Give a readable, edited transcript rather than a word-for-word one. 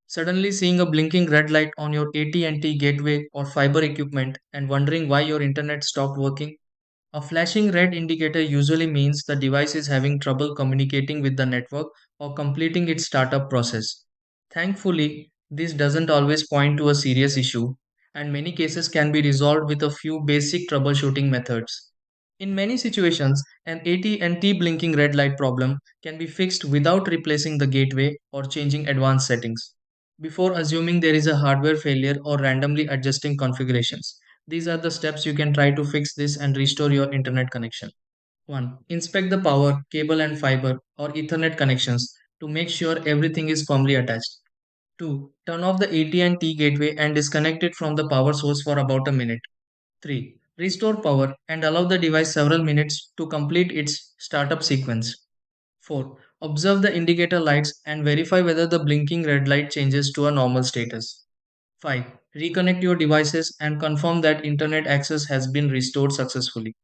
Suddenly seeing a blinking red light on your AT&T gateway or fiber equipment and wondering why your internet stopped working. A flashing red indicator usually means the device is having trouble communicating with the network or completing its startup process. Thankfully, this doesn't always point to a serious issue, and many cases can be resolved with a few basic troubleshooting methods. In many situations, an AT&T blinking red light problem can be fixed without replacing the gateway or changing advanced settings. Before assuming there is a hardware failure or randomly adjusting configurations, these are the steps you can try to fix this and restore your internet connection. 1. Inspect the power, cable and fiber or Ethernet connections to make sure everything is firmly attached. 2. Turn off the AT&T gateway and disconnect it from the power source for about a minute. 3. Restore power and allow the device several minutes to complete its startup sequence. 4. Observe the indicator lights and verify whether the blinking red light changes to a normal status. 5. Reconnect your devices and confirm that internet access has been restored successfully.